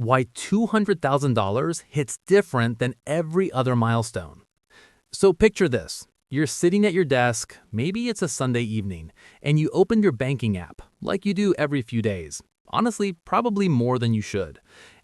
Why $200,000 hits different than every other milestone. So picture this. You're sitting at your desk, maybe it's a Sunday evening, and you open your banking app, like you do every few days. Honestly, probably more than you should.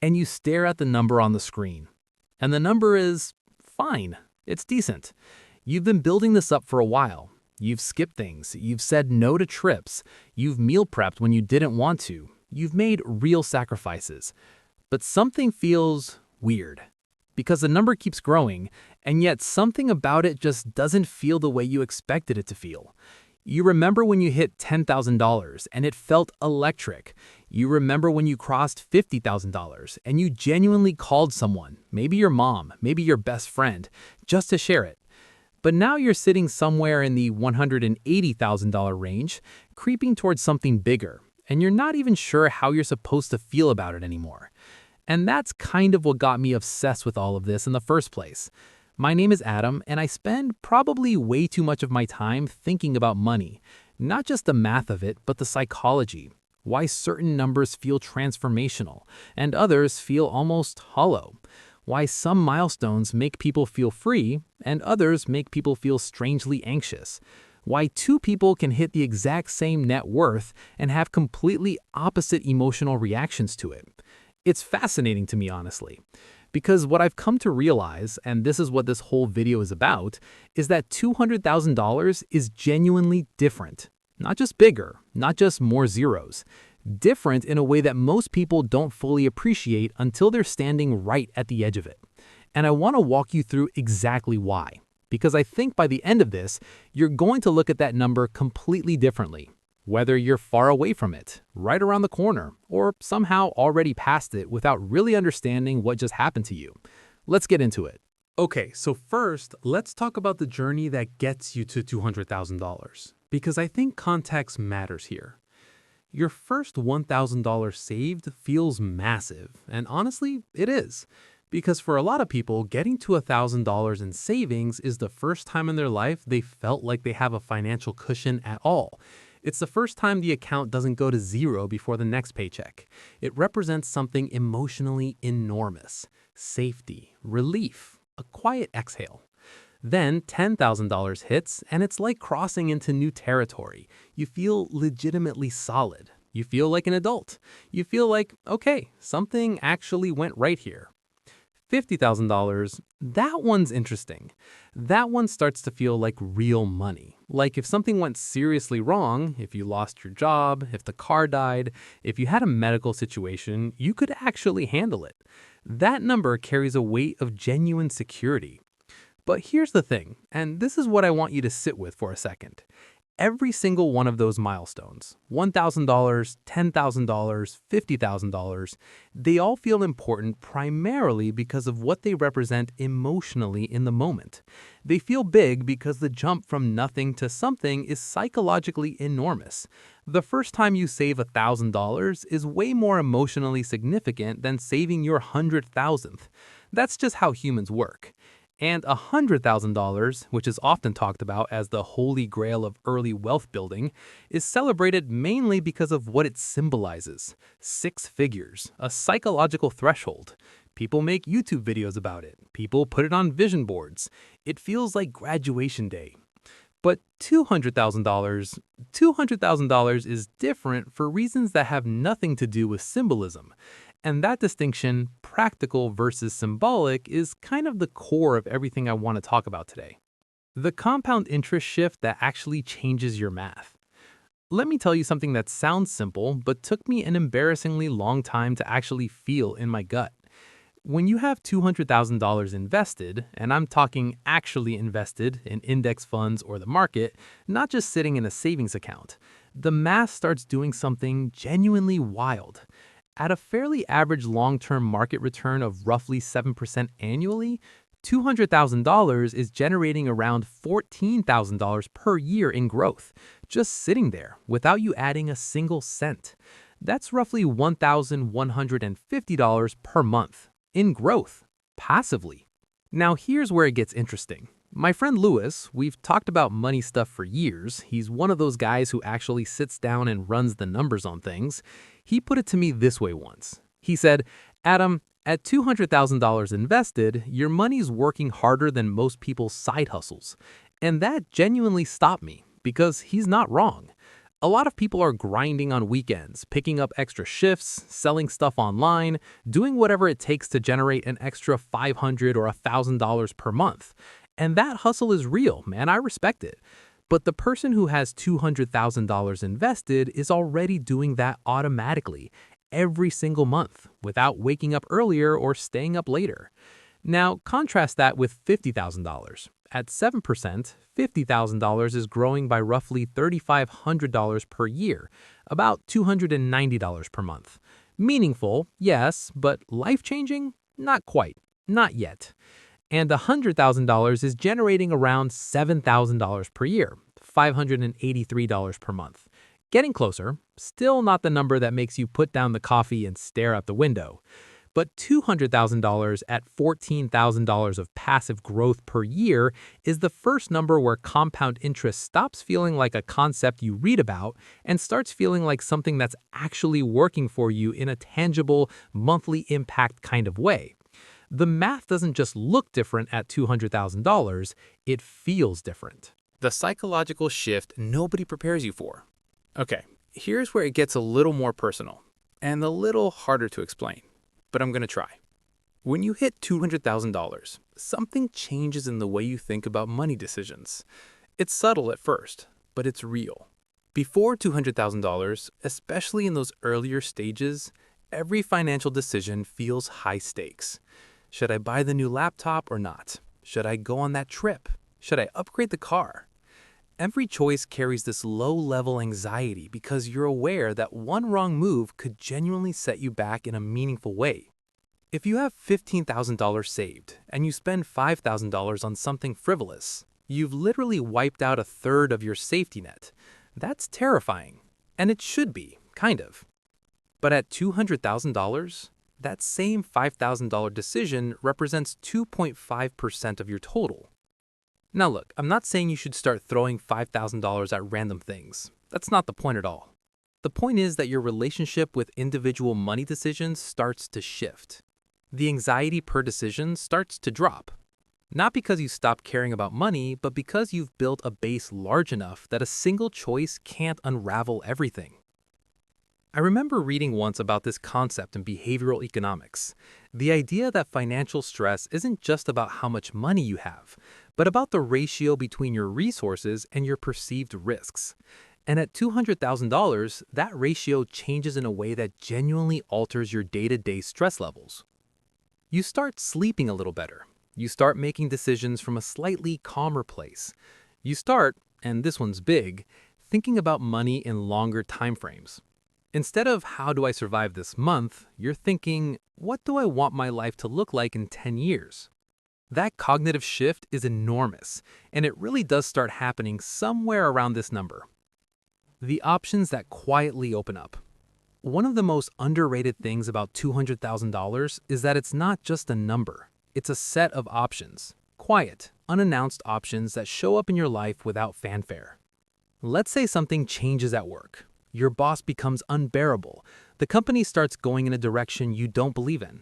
And you stare at the number on the screen. And the number is fine. It's decent. You've been building this up for a while. You've skipped things. You've said no to trips. You've meal prepped when you didn't want to. You've made real sacrifices. But something feels weird. Because the number keeps growing, and yet something about it just doesn't feel the way you expected it to feel. You remember when you hit $10,000 and it felt electric. You remember when you crossed $50,000 and you genuinely called someone, maybe your mom, maybe your best friend, just to share it. But now you're sitting somewhere in the $180,000 range, creeping towards something bigger, and you're not even sure how you're supposed to feel about it anymore. And that's kind of what got me obsessed with all of this in the first place. My name is Adam, and I spend probably way too much of my time thinking about money. Not just the math of it, but the psychology. Why certain numbers feel transformational, and others feel almost hollow. Why some milestones make people feel free, and others make people feel strangely anxious. Why two people can hit the exact same net worth and have completely opposite emotional reactions to it. It's fascinating to me, honestly, because what I've come to realize, and this is what this whole video is about, is that $200,000 is genuinely different. Not just bigger, not just more zeros. Different in a way that most people don't fully appreciate until they're standing right at the edge of it. And I want to walk you through exactly why. Because I think by the end of this, you're going to look at that number completely differently. Whether you're far away from it, right around the corner, or somehow already past it without really understanding what just happened to you. Let's get into it. Okay, so first, let's talk about the journey that gets you to $200,000, because I think context matters here. Your first $1,000 saved feels massive, and honestly, it is. Because for a lot of people, getting to $1,000 in savings is the first time in their life they felt like they have a financial cushion at all. It's the first time the account doesn't go to zero before the next paycheck. It represents something emotionally enormous. Safety, relief, a quiet exhale. Then $10,000 hits, and it's like crossing into new territory. You feel legitimately solid. You feel like an adult. You feel like, okay, something actually went right here. $50,000, that one's interesting. That one starts to feel like real money. Like if something went seriously wrong, if you lost your job, if the car died, if you had a medical situation, you could actually handle it. That number carries a weight of genuine security. But here's the thing, and this is what I want you to sit with for a second. Every single one of those milestones, $1,000, $10,000, $50,000, they all feel important primarily because of what they represent emotionally in the moment. They feel big because the jump from nothing to something is psychologically enormous. The first time you save $1,000 is way more emotionally significant than saving your 100,000th. That's just how humans work. And $100,000, which is often talked about as the holy grail of early wealth building, is celebrated mainly because of what it symbolizes. 6 figures, a psychological threshold. People make YouTube videos about it. People put it on vision boards. It feels like graduation day. But $200,000 is different for reasons that have nothing to do with symbolism. And that distinction, practical versus symbolic, is kind of the core of everything I want to talk about today. The compound interest shift that actually changes your math. Let me tell you something that sounds simple, but took me an embarrassingly long time to actually feel in my gut. When you have $200,000 invested, and I'm talking actually invested in index funds or the market, not just sitting in a savings account, the math starts doing something genuinely wild. At a fairly average long-term market return of roughly 7% annually, $200,000 is generating around $14,000 per year in growth, just sitting there without you adding a single cent. That's roughly $1,150 per month in growth, passively. Now here's where it gets interesting. My friend Lewis, we've talked about money stuff for years. He's one of those guys who actually sits down and runs the numbers on things. He put it to me this way once. He said, Adam, at $200,000 invested, your money's working harder than most people's side hustles. And that genuinely stopped me because he's not wrong. A lot of people are grinding on weekends, picking up extra shifts, selling stuff online, doing whatever it takes to generate an extra $500 or $1,000 per month. And that hustle is real, man. I respect it. But the person who has $200,000 invested is already doing that automatically every single month without waking up earlier or staying up later. Now, contrast that with $50,000. At 7%, $50,000 is growing by roughly $3,500 per year, about $290 per month. Meaningful, yes, but life-changing? Not quite. Not yet. And $100,000 is generating around $7,000 per year, $583 per month. Getting closer, still not the number that makes you put down the coffee and stare out the window. But $200,000 at $14,000 of passive growth per year is the first number where compound interest stops feeling like a concept you read about and starts feeling like something that's actually working for you in a tangible, monthly impact kind of way. The math doesn't just look different at $200,000, it feels different. The psychological shift nobody prepares you for. Okay, here's where it gets a little more personal and a little harder to explain, but I'm going to try. When you hit $200,000, something changes in the way you think about money decisions. It's subtle at first, but it's real. Before $200,000, especially in those earlier stages, every financial decision feels high stakes. Should I buy the new laptop or not? Should I go on that trip? Should I upgrade the car? Every choice carries this low-level anxiety because you're aware that one wrong move could genuinely set you back in a meaningful way. If you have $15,000 saved and you spend $5,000 on something frivolous, you've literally wiped out a third of your safety net. That's terrifying, and it should be, kind of. But at $200,000, that same $5,000 decision represents 2.5% of your total. Now look, I'm not saying you should start throwing $5,000 at random things. That's not the point at all. The point is that your relationship with individual money decisions starts to shift. The anxiety per decision starts to drop. Not because you stop caring about money, but because you've built a base large enough that a single choice can't unravel everything. I remember reading once about this concept in behavioral economics. The idea that financial stress isn't just about how much money you have, but about the ratio between your resources and your perceived risks. And at $200,000, that ratio changes in a way that genuinely alters your day-to-day stress levels. You start sleeping a little better. You start making decisions from a slightly calmer place. You start, and this one's big, thinking about money in longer time frames. Instead of how do I survive this month, you're thinking, what do I want my life to look like in 10 years? That cognitive shift is enormous, and it really does start happening somewhere around this number. The options that quietly open up. One of the most underrated things about $200,000 is that it's not just a number. It's a set of options. Quiet, unannounced options that show up in your life without fanfare. Let's say something changes at work. Your boss becomes unbearable. The company starts going in a direction you don't believe in.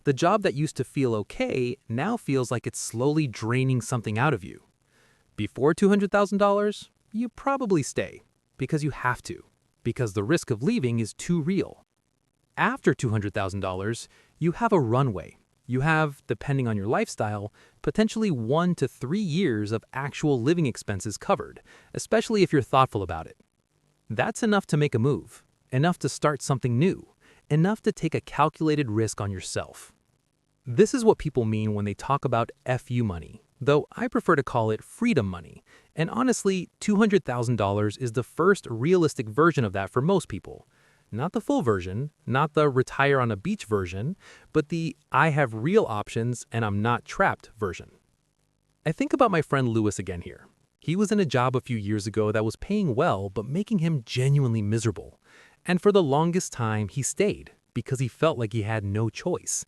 The job that used to feel okay now feels like it's slowly draining something out of you. Before $200,000, you probably stay because you have to, because the risk of leaving is too real. After $200,000, you have a runway. You have, depending on your lifestyle, potentially 1 to 3 years of actual living expenses covered, especially if you're thoughtful about it. That's enough to make a move, enough to start something new, enough to take a calculated risk on yourself. This is what people mean when they talk about FU money, though I prefer to call it freedom money. And honestly, $200,000 is the first realistic version of that for most people. Not the full version, not the retire on a beach version, but the I have real options and I'm not trapped version. I think about my friend Lewis again here. He was in a job a few years ago that was paying well but making him genuinely miserable. And for the longest time, he stayed because he felt like he had no choice.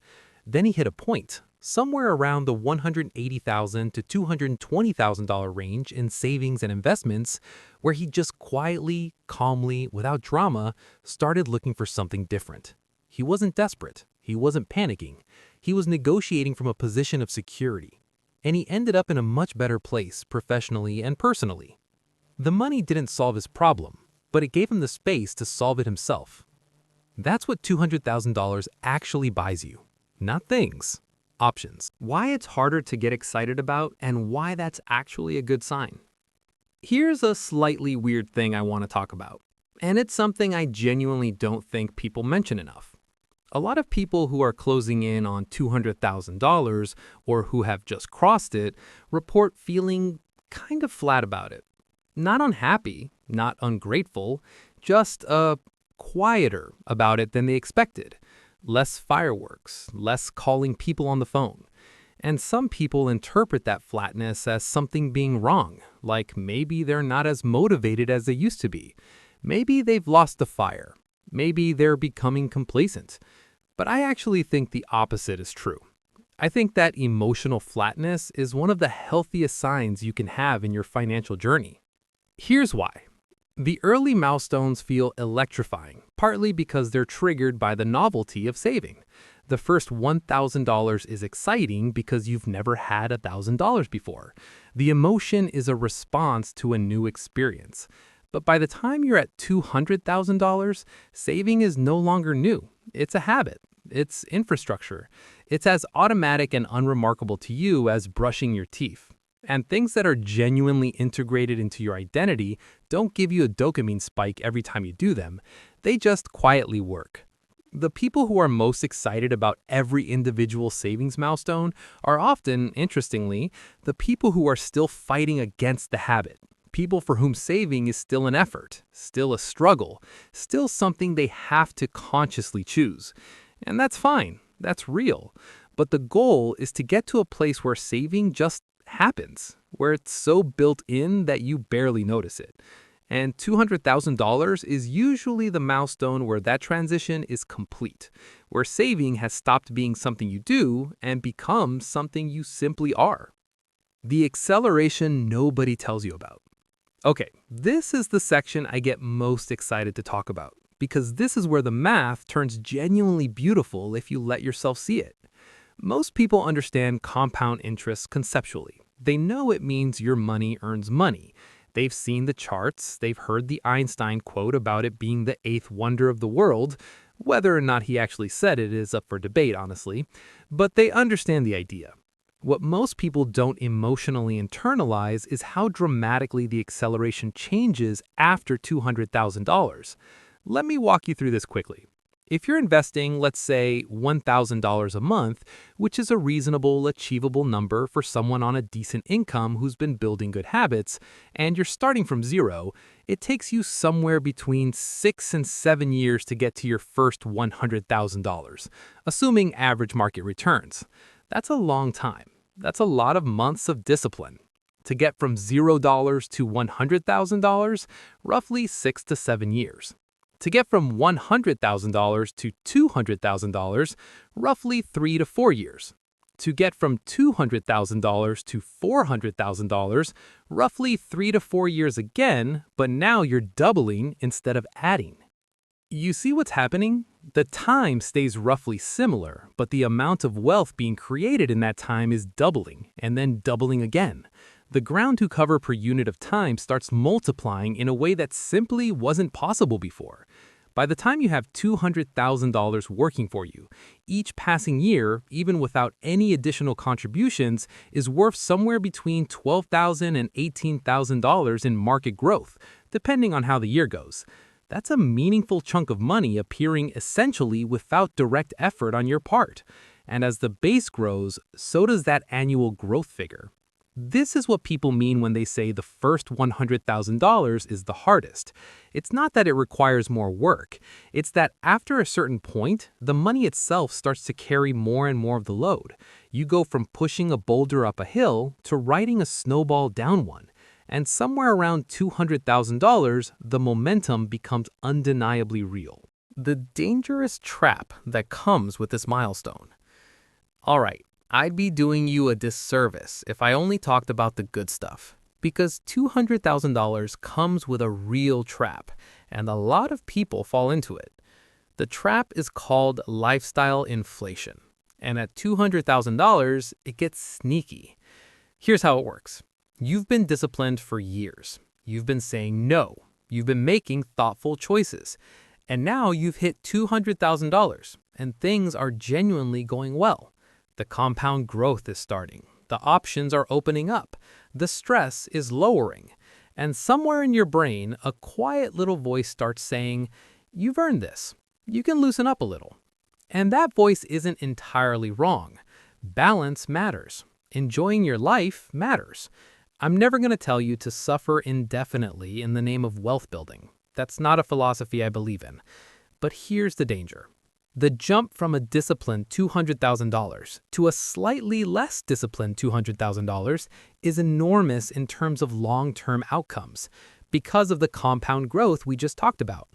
Then he hit a point, somewhere around the $180,000 to $220,000 range in savings and investments, where he just quietly, calmly, without drama, started looking for something different. He wasn't desperate. He wasn't panicking. He was negotiating from a position of security. And he ended up in a much better place professionally and personally. The money didn't solve his problem, but it gave him the space to solve it himself. That's what $200,000 actually buys you. Not things, options. Why it's harder to get excited about and why that's actually a good sign. Here's a slightly weird thing I want to talk about, and it's something I genuinely don't think people mention enough. A lot of people who are closing in on $200,000 or who have just crossed it report feeling kind of flat about it. Not unhappy, not ungrateful, just quieter about it than they expected. Less fireworks, less calling people on the phone. And some people interpret that flatness as something being wrong, like maybe they're not as motivated as they used to be. Maybe they've lost the fire. Maybe they're becoming complacent. But I actually think the opposite is true. I think that emotional flatness is one of the healthiest signs you can have in your financial journey. Here's why. The early milestones feel electrifying, partly because they're triggered by the novelty of saving. The first $1,000 is exciting because you've never had $1,000 before. The emotion is a response to a new experience. But by the time you're at $200,000, saving is no longer new. It's a habit. It's infrastructure. It's as automatic and unremarkable to you as brushing your teeth. And things that are genuinely integrated into your identity don't give you a dopamine spike every time you do them. They just quietly work. The people who are most excited about every individual savings milestone are often, interestingly, the people who are still fighting against the habit. People for whom saving is still an effort, still a struggle, still something they have to consciously choose. And that's fine. That's real. But the goal is to get to a place where saving just happens, where it's so built in that you barely notice it. And $200,000 is usually the milestone where that transition is complete, where saving has stopped being something you do and becomes something you simply are. The acceleration nobody tells you about. Okay, this is the section I get most excited to talk about, because this is where the math turns genuinely beautiful if you let yourself see it. Most people understand compound interest conceptually. They know it means your money earns money. They've seen the charts, they've heard the Einstein quote about it being the eighth wonder of the world. Whether or not he actually said it is up for debate, honestly, but they understand the idea. What most people don't emotionally internalize is how dramatically the acceleration changes after $200,000. Let me walk you through this quickly. If you're investing, let's say, $1,000 a month, which is a reasonable, achievable number for someone on a decent income who's been building good habits, and you're starting from zero, it takes you somewhere between 6 and 7 years to get to your first $100,000, assuming average market returns. That's a long time. That's a lot of months of discipline. To get from $0 to $100,000, roughly 6 to 7 years. To get from $100,000 to $200,000, roughly 3 to 4 years. To get from $200,000 to $400,000, roughly 3 to 4 years again, but now you're doubling instead of adding. You see what's happening? The time stays roughly similar, but the amount of wealth being created in that time is doubling, and then doubling again. The ground to cover per unit of time starts multiplying in a way that simply wasn't possible before. By the time you have $200,000 working for you, each passing year, even without any additional contributions, is worth somewhere between $12,000 and $18,000 in market growth, depending on how the year goes. That's a meaningful chunk of money appearing essentially without direct effort on your part. And as the base grows, so does that annual growth figure. This is what people mean when they say the first $100,000 is the hardest. It's not that it requires more work. It's that after a certain point, the money itself starts to carry more and more of the load. You go from pushing a boulder up a hill to riding a snowball down one. And somewhere around $200,000, the momentum becomes undeniably real. The dangerous trap that comes with this milestone. All right. I'd be doing you a disservice if I only talked about the good stuff, because $200,000 comes with a real trap, and a lot of people fall into it. The trap is called lifestyle inflation. And at $200,000, it gets sneaky. Here's how it works. You've been disciplined for years. You've been saying no. You've been making thoughtful choices. And now you've hit $200,000 and things are genuinely going well. The compound growth is starting. The options are opening up. The stress is lowering. And somewhere in your brain, a quiet little voice starts saying, "You've earned this. You can loosen up a little." And that voice isn't entirely wrong. Balance matters. Enjoying your life matters. I'm never going to tell you to suffer indefinitely in the name of wealth building. That's not a philosophy I believe in. But here's the danger. The jump from a disciplined $200,000 to a slightly less disciplined $200,000 is enormous in terms of long-term outcomes because of the compound growth we just talked about.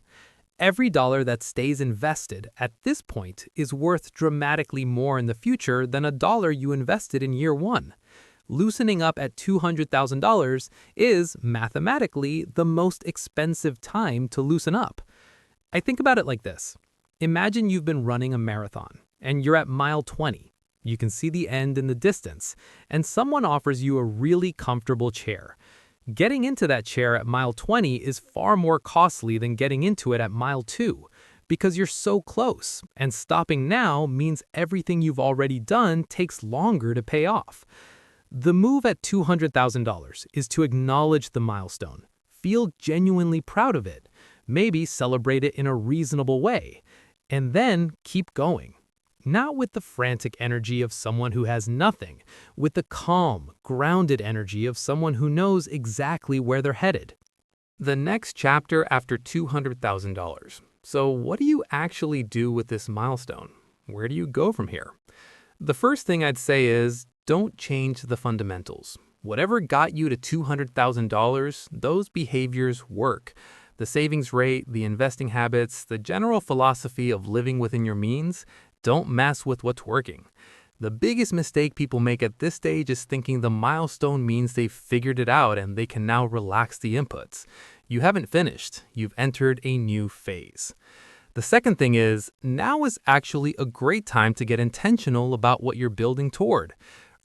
Every dollar that stays invested at this point is worth dramatically more in the future than a dollar you invested in year one. Loosening up at $200,000 is, mathematically, the most expensive time to loosen up. I think about it like this. Imagine you've been running a marathon, and you're at mile 20. You can see the end in the distance, and someone offers you a really comfortable chair. Getting into that chair at mile 20 is far more costly than getting into it at mile 2, because you're so close, and stopping now means everything you've already done takes longer to pay off. The move at $200,000 is to acknowledge the milestone, feel genuinely proud of it, maybe celebrate it in a reasonable way, and then keep going. Not with the frantic energy of someone who has nothing, with the calm, grounded energy of someone who knows exactly where they're headed. The next chapter after $200,000. So what do you actually do with this milestone? Where do you go from here? The first thing I'd say is, don't change the fundamentals. Whatever got you to $200,000, those behaviors work. The savings rate, the investing habits, the general philosophy of living within your means, don't mess with what's working. The biggest mistake people make at this stage is thinking the milestone means they've figured it out and they can now relax the inputs. You haven't finished. You've entered a new phase. The second thing is, now is actually a great time to get intentional about what you're building toward.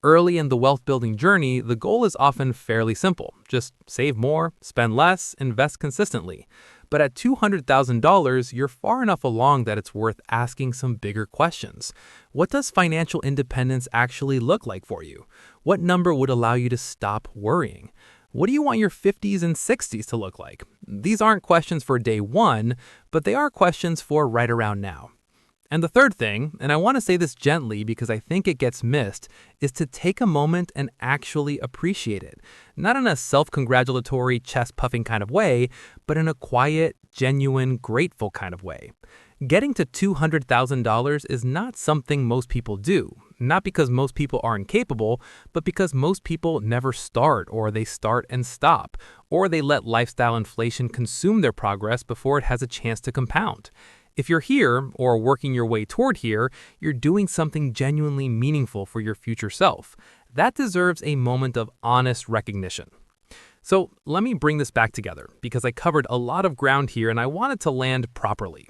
Early in the wealth building journey, the goal is often fairly simple. Just save more, spend less, invest consistently. But at $200,000, you're far enough along that it's worth asking some bigger questions. What does financial independence actually look like for you? What number would allow you to stop worrying? What do you want your 50s and 60s to look like? These aren't questions for day one, but they are questions for right around now. And the third thing, and I want to say this gently because I think it gets missed, is to take a moment and actually appreciate it. Not in a self-congratulatory, chest-puffing kind of way, but in a quiet, genuine, grateful kind of way. Getting to $200,000 is not something most people do. Not because most people are incapable, but because most people never start, or they start and stop, or they let lifestyle inflation consume their progress before it has a chance to compound. If you're here, or working your way toward here, you're doing something genuinely meaningful for your future self. That deserves a moment of honest recognition. So let me bring this back together, because I covered a lot of ground here and I want it to land properly.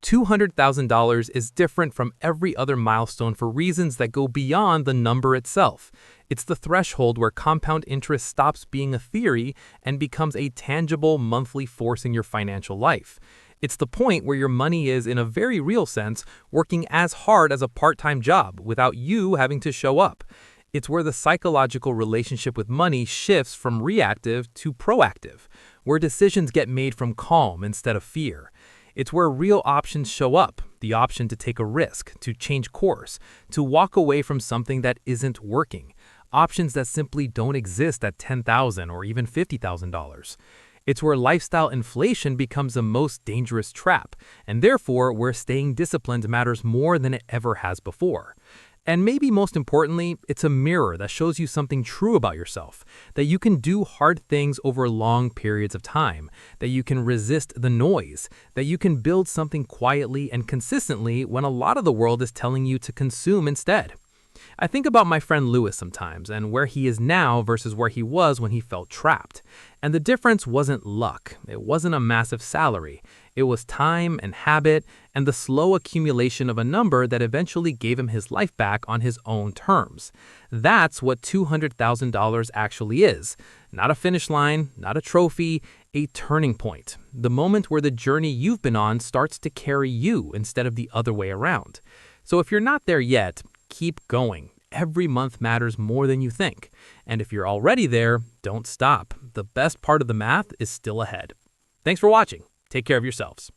$200,000 is different from every other milestone for reasons that go beyond the number itself. It's the threshold where compound interest stops being a theory and becomes a tangible monthly force in your financial life. It's the point where your money is, in a very real sense, working as hard as a part-time job without you having to show up. It's where the psychological relationship with money shifts from reactive to proactive, where decisions get made from calm instead of fear. It's where real options show up, the option to take a risk, to change course, to walk away from something that isn't working, options that simply don't exist at $10,000 or even $50,000. It's where lifestyle inflation becomes the most dangerous trap, and therefore where staying disciplined matters more than it ever has before. And maybe most importantly, it's a mirror that shows you something true about yourself, that you can do hard things over long periods of time, that you can resist the noise, that you can build something quietly and consistently when a lot of the world is telling you to consume instead. I think about my friend Lewis sometimes and where he is now versus where he was when he felt trapped. And the difference wasn't luck. It wasn't a massive salary. It was time and habit and the slow accumulation of a number that eventually gave him his life back on his own terms. That's what $200,000 actually is. Not a finish line, not a trophy, a turning point. The moment where the journey you've been on starts to carry you instead of the other way around. So if you're not there yet, keep going. Every month matters more than you think. And if you're already there, don't stop. The best part of the math is still ahead. Thanks for watching. Take care of yourselves.